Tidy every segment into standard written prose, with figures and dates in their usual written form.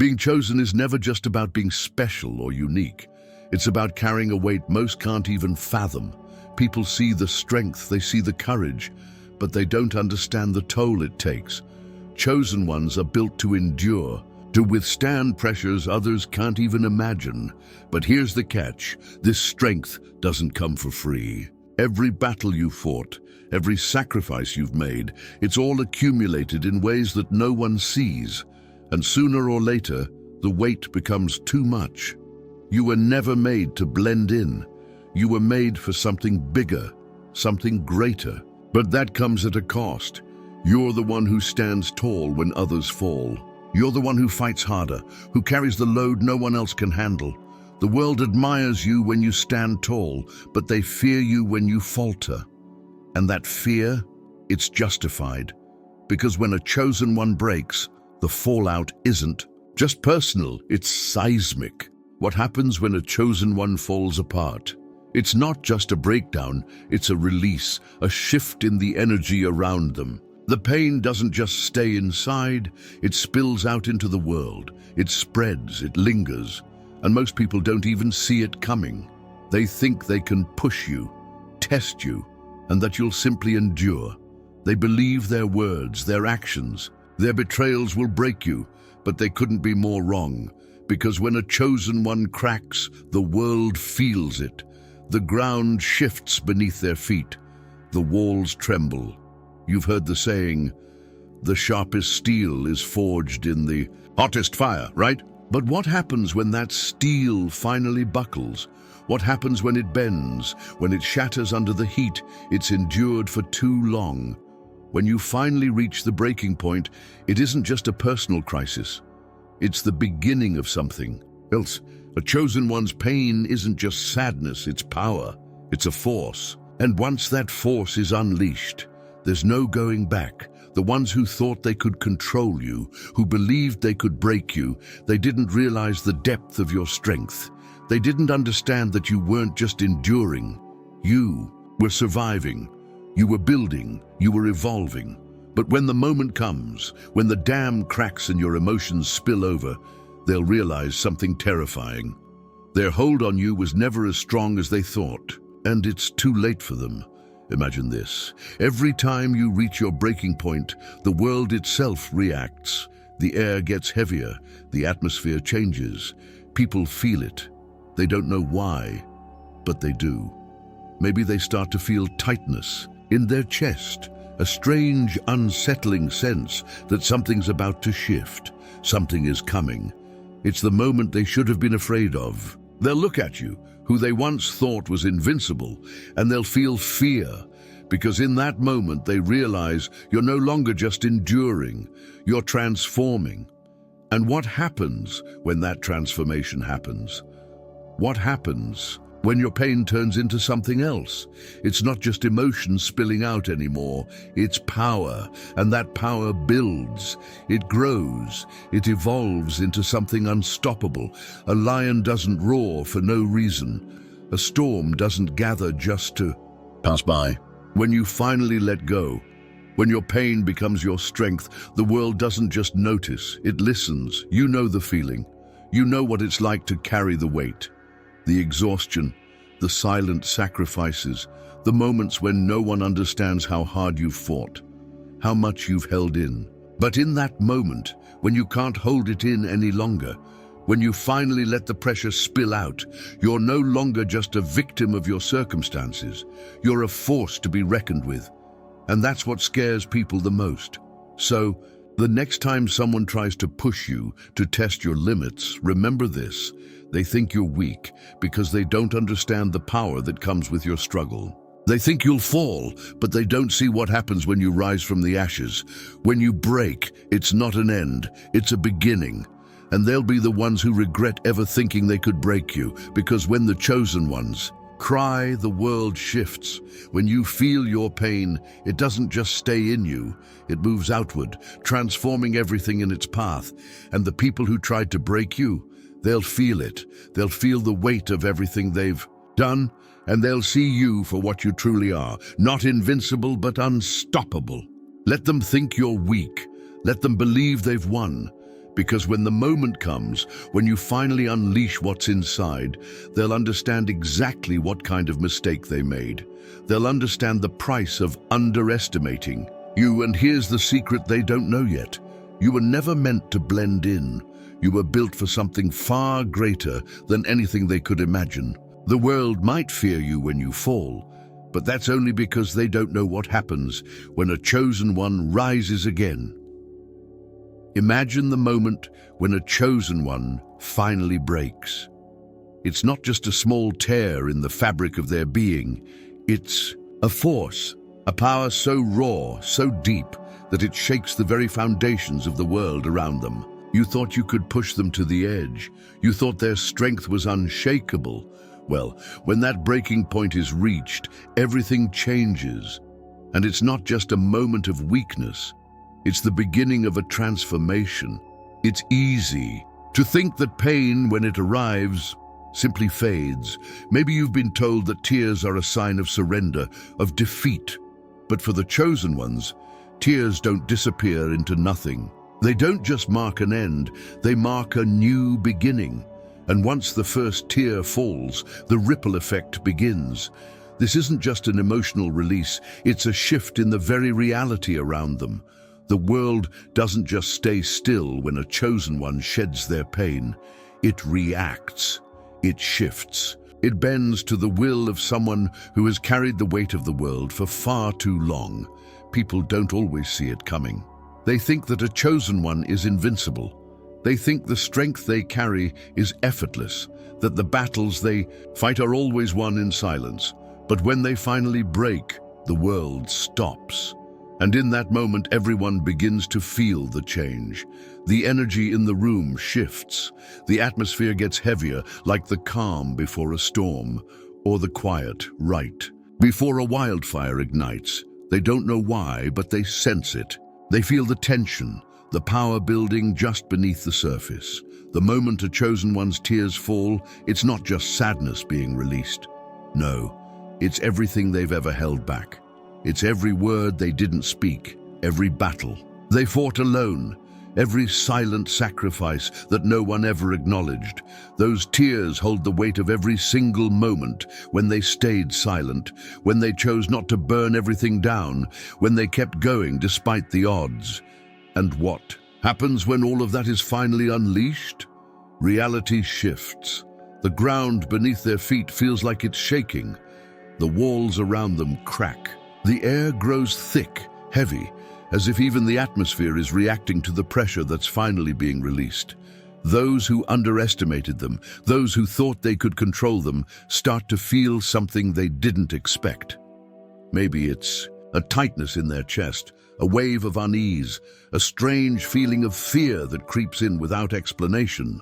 Being chosen is never just about being special or unique. It's about carrying a weight most can't even fathom. People see the strength, they see the courage, but they don't understand the toll it takes. Chosen ones are built to endure, to withstand pressures others can't even imagine. But here's the catch: this strength doesn't come for free. Every battle you fought, every sacrifice you've made, it's all accumulated in ways that no one sees. And sooner or later, the weight becomes too much. You were never made to blend in. You were made for something bigger, something greater. But that comes at a cost. You're the one who stands tall when others fall. You're the one who fights harder, who carries the load no one else can handle. The world admires you when you stand tall, but they fear you when you falter. And that fear, it's justified. Because when a chosen one breaks, the fallout isn't just personal, it's seismic. What happens when a chosen one falls apart? It's not just a breakdown, it's a release, a shift in the energy around them. The pain doesn't just stay inside, it spills out into the world. It spreads, it lingers, and most people don't even see it coming. They think they can push you, test you, and that you'll simply endure. They believe their words, their actions, their betrayals will break you, but they couldn't be more wrong. Because when a chosen one cracks, the world feels it. The ground shifts beneath their feet. The walls tremble. You've heard the saying, the sharpest steel is forged in the hottest fire, right? But what happens when that steel finally buckles? What happens when it bends, when it shatters under the heat it's endured for too long? When you finally reach the breaking point, it isn't just a personal crisis. It's the beginning of something else. A chosen one's pain isn't just sadness, it's power. It's a force. And once that force is unleashed, there's no going back. The ones who thought they could control you, who believed they could break you, they didn't realize the depth of your strength. They didn't understand that you weren't just enduring. You were surviving. You were building. You were evolving. But when the moment comes, when the dam cracks and your emotions spill over, they'll realize something terrifying. Their hold on you was never as strong as they thought, and it's too late for them. Imagine this. Every time you reach your breaking point, the world itself reacts. The air gets heavier, the atmosphere changes. People feel it. They don't know why, but they do. Maybe they start to feel tightness in their chest, a strange, unsettling sense that something's about to shift. Something is coming. It's the moment they should have been afraid of. They'll look at you, who they once thought was invincible, and they'll feel fear, because in that moment they realize you're no longer just enduring, you're transforming. And what happens when that transformation happens? What happens when your pain turns into something else? It's not just emotion spilling out anymore, it's power, and that power builds, it grows, it evolves into something unstoppable. A lion doesn't roar for no reason. A storm doesn't gather just to pass by. When you finally let go, when your pain becomes your strength, the world doesn't just notice, it listens. You know the feeling. You know what it's like to carry the weight. The exhaustion, the silent sacrifices, the moments when no one understands how hard you've fought, how much you've held in. But in that moment, when you can't hold it in any longer, when you finally let the pressure spill out, you're no longer just a victim of your circumstances. You're a force to be reckoned with. And that's what scares people the most. So, the next time someone tries to push you, to test your limits, remember this. They think you're weak because they don't understand the power that comes with your struggle. They think you'll fall, but they don't see what happens when you rise from the ashes. When you break, it's not an end, it's a beginning. And they'll be the ones who regret ever thinking they could break you, because when the chosen ones cry, the world shifts. When you feel your pain, it doesn't just stay in you, it moves outward, transforming everything in its path. And the people who tried to break you, they'll feel it. They'll feel the weight of everything they've done, and they'll see you for what you truly are, not invincible but unstoppable. Let them think you're weak. Let them believe they've won, Because when the moment comes, when you finally unleash what's inside, they'll understand exactly what kind of mistake they made. They'll understand the price of underestimating you, and here's the secret they don't know yet. You were never meant to blend in. You were built for something far greater than anything they could imagine. The world might fear you when you fall, but that's only because they don't know what happens when a chosen one rises again. Imagine the moment when a chosen one finally breaks. It's not just a small tear in the fabric of their being. It's a force, a power so raw, so deep, that it shakes the very foundations of the world around them. You thought you could push them to the edge. You thought their strength was unshakable. Well, when that breaking point is reached, everything changes. And it's not just a moment of weakness. It's the beginning of a transformation. It's easy to think that pain, when it arrives, simply fades. Maybe you've been told that tears are a sign of surrender, of defeat. But for the chosen ones, tears don't disappear into nothing. They don't just mark an end, they mark a new beginning. And once the first tear falls, the ripple effect begins. This isn't just an emotional release, it's a shift in the very reality around them. The world doesn't just stay still when a chosen one sheds their pain. It reacts. It shifts. It bends to the will of someone who has carried the weight of the world for far too long. People don't always see it coming. They think that a chosen one is invincible. They think the strength they carry is effortless, that the battles they fight are always won in silence. But when they finally break, the world stops. And in that moment, everyone begins to feel the change. The energy in the room shifts. The atmosphere gets heavier, like the calm before a storm, or the quiet right before a wildfire ignites. They don't know why, but they sense it. They feel the tension, the power building just beneath the surface. The moment a chosen one's tears fall, it's not just sadness being released. No, it's everything they've ever held back. It's every word they didn't speak, every battle they fought alone, every silent sacrifice that no one ever acknowledged. Those tears hold the weight of every single moment when they stayed silent, when they chose not to burn everything down, when they kept going despite the odds. And what happens when all of that is finally unleashed? Reality shifts. The ground beneath their feet feels like it's shaking. The walls around them crack. The air grows thick, heavy, as if even the atmosphere is reacting to the pressure that's finally being released. Those who underestimated them, those who thought they could control them, start to feel something they didn't expect. Maybe it's a tightness in their chest, a wave of unease, a strange feeling of fear that creeps in without explanation.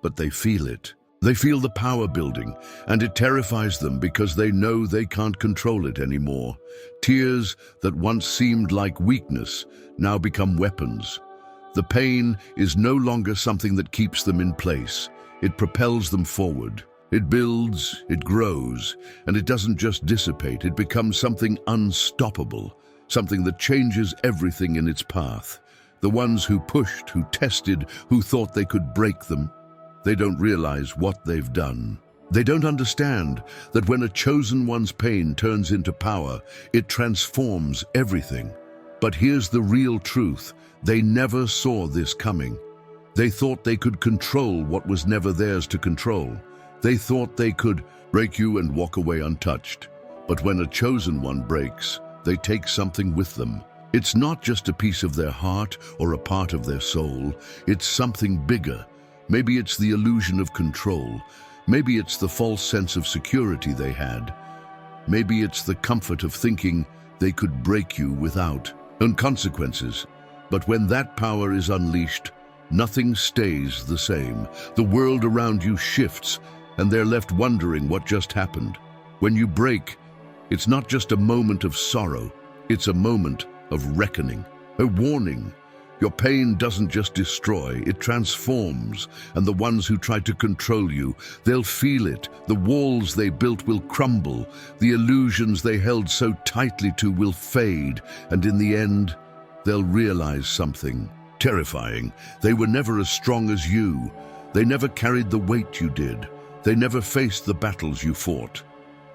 But they feel it. They feel the power building, and it terrifies them because they know they can't control it anymore. Tears that once seemed like weakness now become weapons. The pain is no longer something that keeps them in place. It propels them forward. It builds, it grows, and it doesn't just dissipate. It becomes something unstoppable, something that changes everything in its path. The ones who pushed, who tested, who thought they could break them, they don't realize what they've done. They don't understand that when a chosen one's pain turns into power, it transforms everything. But here's the real truth. They never saw this coming. They thought they could control what was never theirs to control. They thought they could break you and walk away untouched. But when a chosen one breaks, they take something with them. It's not just a piece of their heart or a part of their soul. It's something bigger. Maybe it's the illusion of control. Maybe it's the false sense of security they had. Maybe it's the comfort of thinking they could break you without consequences. But when that power is unleashed, nothing stays the same. The world around you shifts, and they're left wondering what just happened. When you break, it's not just a moment of sorrow, it's a moment of reckoning, a warning. Your pain doesn't just destroy, it transforms, and the ones who try to control you, they'll feel it. The walls they built will crumble, the illusions they held so tightly to will fade, and in the end, they'll realize something. terrifying. They were never as strong as you. They never carried the weight you did. They never faced the battles you fought.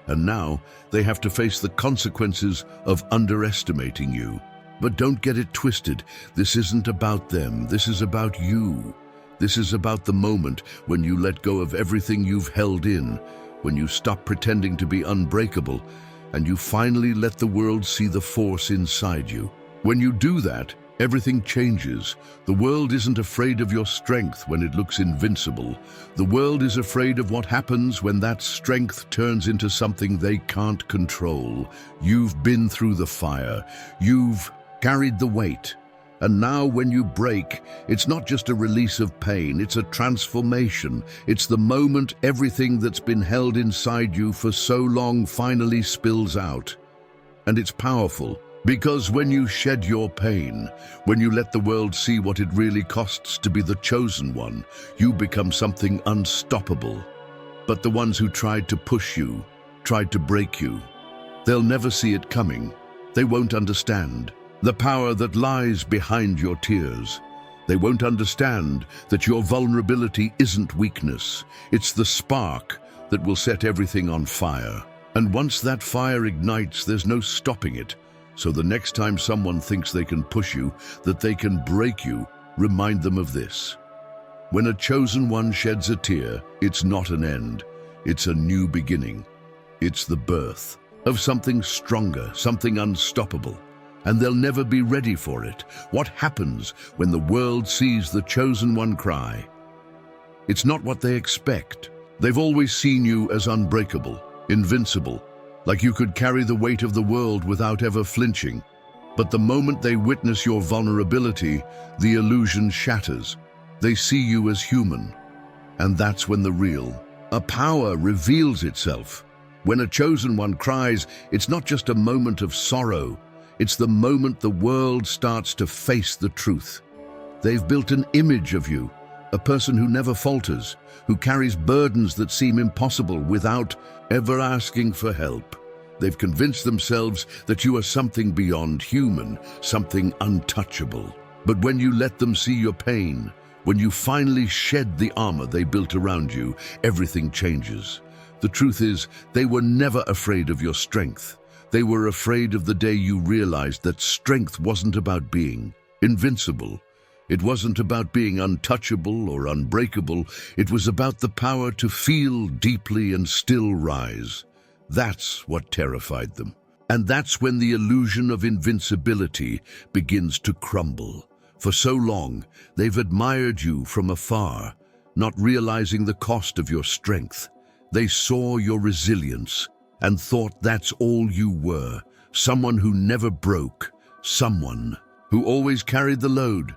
And now they have to face the consequences of underestimating you. But don't get it twisted. This isn't about them. This is about you. This is about the moment when you let go of everything you've held in, when you stop pretending to be unbreakable, and you finally let the world see the force inside you. When you do that, everything changes. The world isn't afraid of your strength when it looks invincible. The world is afraid of what happens when that strength turns into something they can't control. You've been through the fire. You've carried the weight. And now when you break, it's not just a release of pain, it's a transformation. It's the moment everything that's been held inside you for so long finally spills out. And it's powerful, because when you shed your pain, when you let the world see what it really costs to be the chosen one, you become something unstoppable. But the ones who tried to push you, tried to break you, they'll never see it coming. They won't understand the power that lies behind your tears. They won't understand that your vulnerability isn't weakness. It's the spark that will set everything on fire. And once that fire ignites, there's no stopping it. So the next time someone thinks they can push you, that they can break you, remind them of this. When a chosen one sheds a tear, it's not an end. It's a new beginning. It's the birth of something stronger, something unstoppable. And they'll never be ready for it. What happens when the world sees the chosen one cry? It's not what they expect. They've always seen you as unbreakable, invincible, like you could carry the weight of the world without ever flinching. But the moment they witness your vulnerability, the illusion shatters. They see you as human. And that's when the real, a power reveals itself. When a chosen one cries, it's not just a moment of sorrow. It's the moment the world starts to face the truth. They've built an image of you, a person who never falters, who carries burdens that seem impossible without ever asking for help. They've convinced themselves that you are something beyond human, something untouchable. But when you let them see your pain, when you finally shed the armor they built around you, everything changes. The truth is, they were never afraid of your strength. They were afraid of the day you realized that strength wasn't about being invincible. It wasn't about being untouchable or unbreakable. It was about the power to feel deeply and still rise. That's what terrified them. And that's when the illusion of invincibility begins to crumble. For so long, they've admired you from afar, not realizing the cost of your strength. They saw your resilience and thought that's all you were, someone who never broke, someone who always carried the load.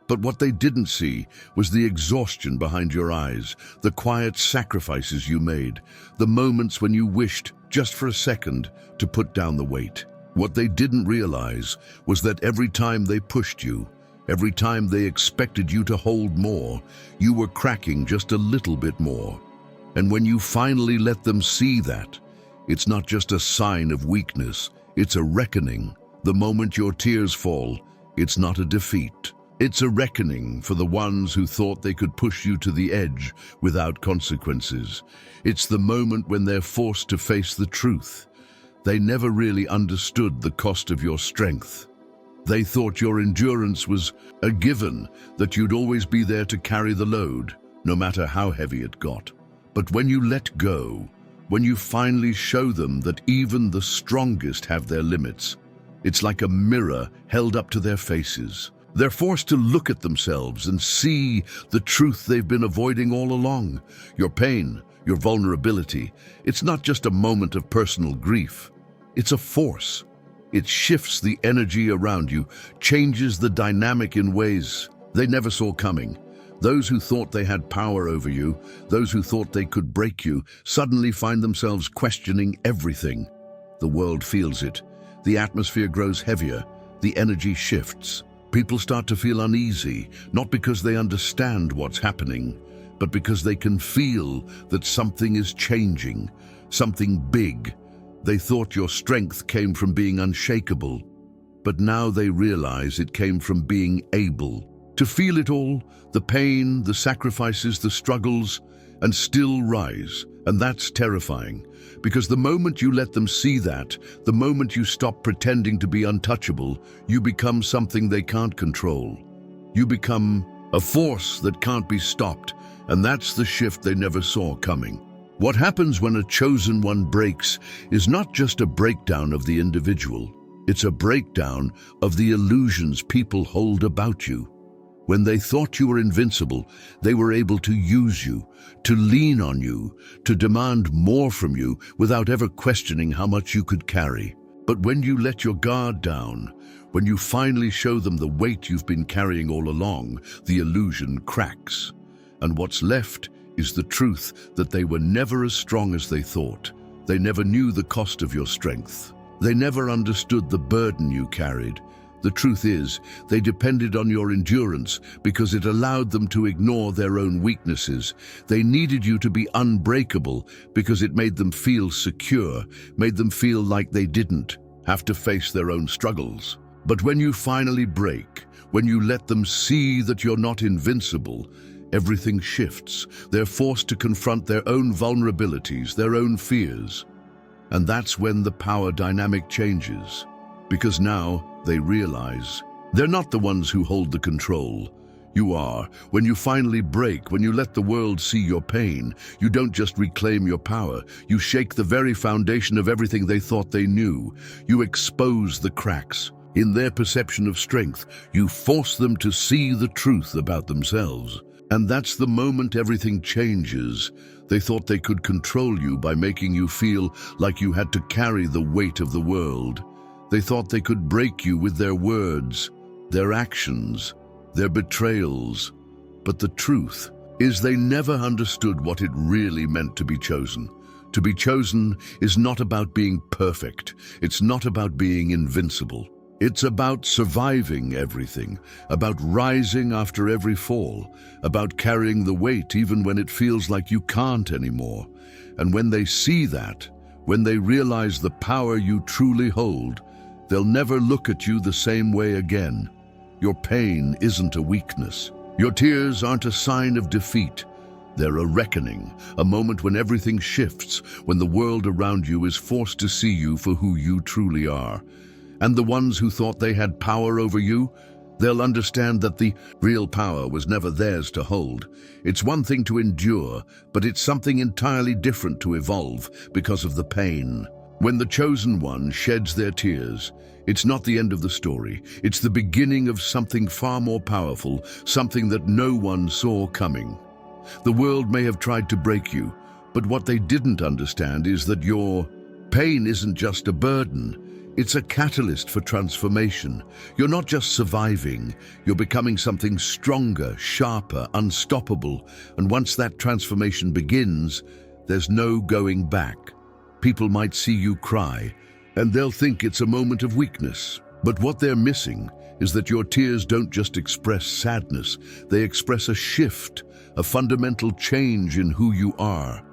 But what they didn't see was the exhaustion behind your eyes, the quiet sacrifices you made, the moments when you wished, just for a second, to put down the weight. What they didn't realize was that every time they pushed you, every time they expected you to hold more, you were cracking just a little bit more. And when you finally let them see that, it's not just a sign of weakness, it's a reckoning. The moment your tears fall, it's not a defeat. It's a reckoning for the ones who thought they could push you to the edge without consequences. It's the moment when they're forced to face the truth. They never really understood the cost of your strength. They thought your endurance was a given, that you'd always be there to carry the load, no matter how heavy it got. But when you let go, when you finally show them that even the strongest have their limits, it's like a mirror held up to their faces. They're forced to look at themselves and see the truth they've been avoiding all along. Your pain, your vulnerability, it's not just a moment of personal grief. It's a force. It shifts the energy around you, changes the dynamic in ways they never saw coming. Those who thought they had power over you, those who thought they could break you, suddenly find themselves questioning everything. The world feels it. The atmosphere grows heavier. The energy shifts. People start to feel uneasy, not because they understand what's happening, but because they can feel that something is changing, something big. They thought your strength came from being unshakable, but now they realize it came from being able. To feel it all, the pain, the sacrifices, the struggles, and still rise. And that's terrifying, because the moment you let them see that, the moment you stop pretending to be untouchable, you become something they can't control. You become a force that can't be stopped, and that's the shift they never saw coming. What happens when a chosen one breaks is not just a breakdown of the individual, it's a breakdown of the illusions people hold about you. When they thought you were invincible, they were able to use you, to lean on you, to demand more from you without ever questioning how much you could carry. But when you let your guard down, when you finally show them the weight you've been carrying all along, the illusion cracks. And what's left is the truth that they were never as strong as they thought. They never knew the cost of your strength. They never understood the burden you carried. The truth is, they depended on your endurance because it allowed them to ignore their own weaknesses. They needed you to be unbreakable because it made them feel secure, made them feel like they didn't have to face their own struggles. But when you finally break, when you let them see that you're not invincible, everything shifts. They're forced to confront their own vulnerabilities, their own fears. And that's when the power dynamic changes. Because now they realize they're not the ones who hold the control. You are. When you finally break, when you let the world see your pain, you don't just reclaim your power. You shake the very foundation of everything they thought they knew. You expose the cracks in their perception of strength. You force them to see the truth about themselves. And that's the moment everything changes. They thought they could control you by making you feel like you had to carry the weight of the world. They thought they could break you with their words, their actions, their betrayals. But the truth is they never understood what it really meant to be chosen. To be chosen is not about being perfect. It's not about being invincible. It's about surviving everything, about rising after every fall, about carrying the weight even when it feels like you can't anymore. And when they see that, when they realize the power you truly hold, they'll never look at you the same way again. Your pain isn't a weakness. Your tears aren't a sign of defeat. They're a reckoning, a moment when everything shifts, when the world around you is forced to see you for who you truly are. And the ones who thought they had power over you, they'll understand that the real power was never theirs to hold. It's one thing to endure, but it's something entirely different to evolve because of the pain. When the chosen one sheds their tears, it's not the end of the story. It's the beginning of something far more powerful, something that no one saw coming. The world may have tried to break you, but what they didn't understand is that your pain isn't just a burden. It's a catalyst for transformation. You're not just surviving, you're becoming something stronger, sharper, unstoppable. And once that transformation begins, there's no going back. People might see you cry, and they'll think it's a moment of weakness. But what they're missing is that your tears don't just express sadness, they express a shift, a fundamental change in who you are.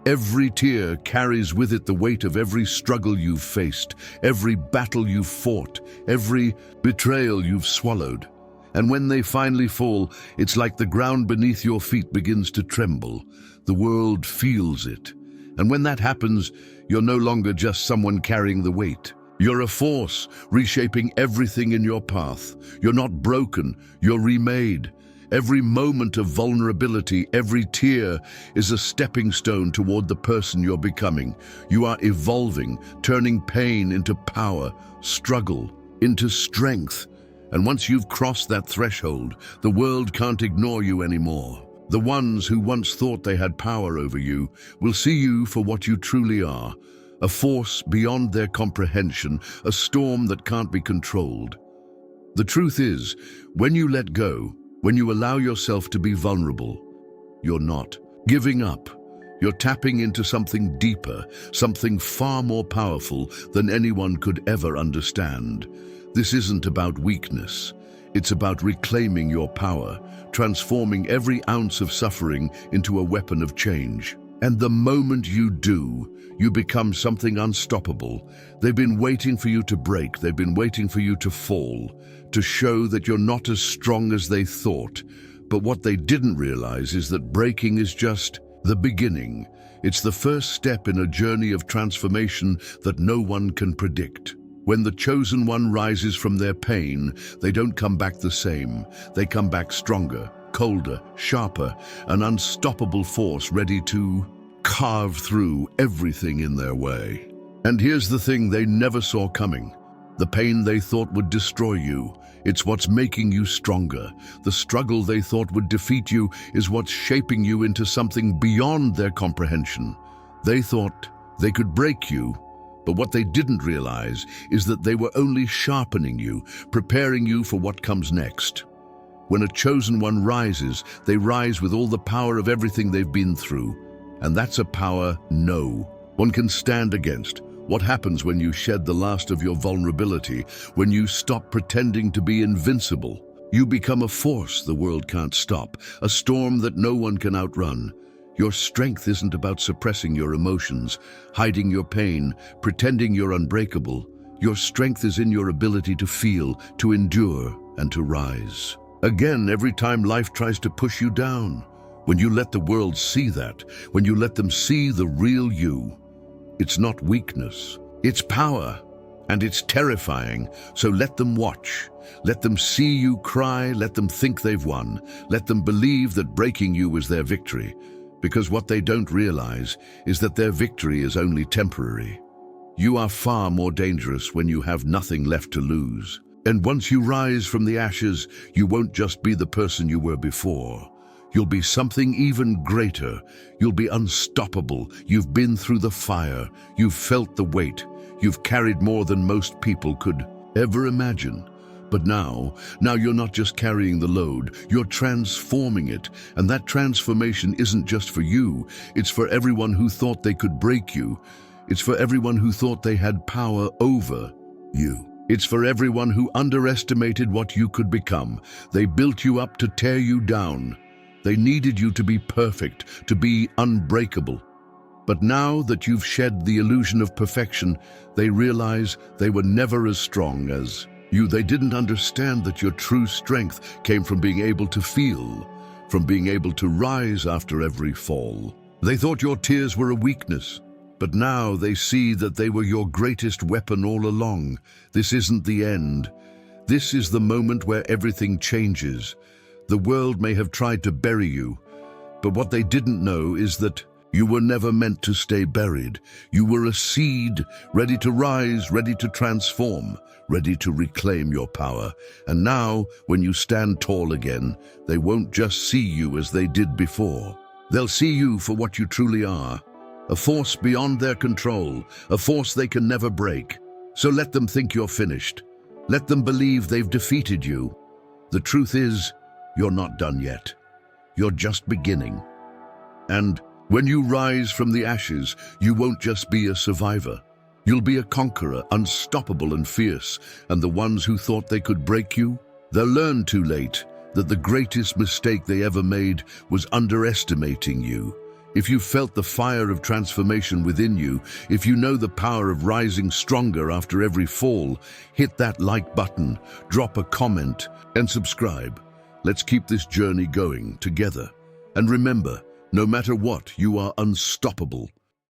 Every tear carries with it the weight of every struggle you've faced, every battle you've fought, every betrayal you've swallowed. And when they finally fall, it's like the ground beneath your feet begins to tremble. The world feels it. And when that happens, you're no longer just someone carrying the weight. You're a force, reshaping everything in your path. You're not broken, you're remade. Every moment of vulnerability, every tear is a stepping stone toward the person you're becoming. You are evolving, turning pain into power, struggle into strength. And once you've crossed that threshold, the world can't ignore you anymore. The ones who once thought they had power over you will see you for what you truly are, a force beyond their comprehension, a storm that can't be controlled. The truth is, when you let go, when you allow yourself to be vulnerable, you're not giving up. You're tapping into something deeper, something far more powerful than anyone could ever understand. This isn't about weakness. It's about reclaiming your power, transforming every ounce of suffering into a weapon of change. And the moment you do, you become something unstoppable. They've been waiting for you to break. They've been waiting for you to fall, to show that you're not as strong as they thought. But what they didn't realize is that breaking is just the beginning. It's the first step in a journey of transformation that no one can predict. When the chosen one rises from their pain, they don't come back the same. They come back stronger, colder, sharper, an unstoppable force ready to carve through everything in their way. And here's the thing they never saw coming. The pain they thought would destroy you, it's what's making you stronger. The struggle they thought would defeat you is what's shaping you into something beyond their comprehension. They thought they could break you, but what they didn't realize is that they were only sharpening you, preparing you for what comes next. When a chosen one rises, they rise with all the power of everything they've been through. And that's a power no one can stand against. What happens when you shed the last of your vulnerability, when you stop pretending to be invincible? You become a force the world can't stop, a storm that no one can outrun. Your strength isn't about suppressing your emotions, hiding your pain, pretending you're unbreakable. Your strength is in your ability to feel, to endure, and to rise. Again, every time life tries to push you down, when you let the world see that, when you let them see the real you, it's not weakness, it's power, and it's terrifying. So let them watch. Let them see you cry, let them think they've won. Let them believe that breaking you is their victory. Because what they don't realize is that their victory is only temporary. You are far more dangerous when you have nothing left to lose. And once you rise from the ashes, you won't just be the person you were before. You'll be something even greater. You'll be unstoppable. You've been through the fire. You've felt the weight. You've carried more than most people could ever imagine. But now you're not just carrying the load, you're transforming it. And that transformation isn't just for you. It's for everyone who thought they could break you. It's for everyone who thought they had power over you. It's for everyone who underestimated what you could become. They built you up to tear you down. They needed you to be perfect, to be unbreakable. But now that you've shed the illusion of perfection, they realize they were never as strong as you. They didn't understand that your true strength came from being able to feel, from being able to rise after every fall. They thought your tears were a weakness, but now they see that they were your greatest weapon all along. This isn't the end. This is the moment where everything changes. The world may have tried to bury you, but what they didn't know is that you were never meant to stay buried. You were a seed, ready to rise, ready to transform, ready to reclaim your power. And now, when you stand tall again, they won't just see you as they did before. They'll see you for what you truly are, a force beyond their control, a force they can never break. So let them think you're finished. Let them believe they've defeated you. The truth is, you're not done yet. You're just beginning. And when you rise from the ashes, you won't just be a survivor. You'll be a conqueror, unstoppable and fierce. And the ones who thought they could break you, they'll learn too late that the greatest mistake they ever made was underestimating you. If you felt the fire of transformation within you, if you know the power of rising stronger after every fall, hit that like button, drop a comment, and subscribe. Let's keep this journey going together. And remember, no matter what, you are unstoppable.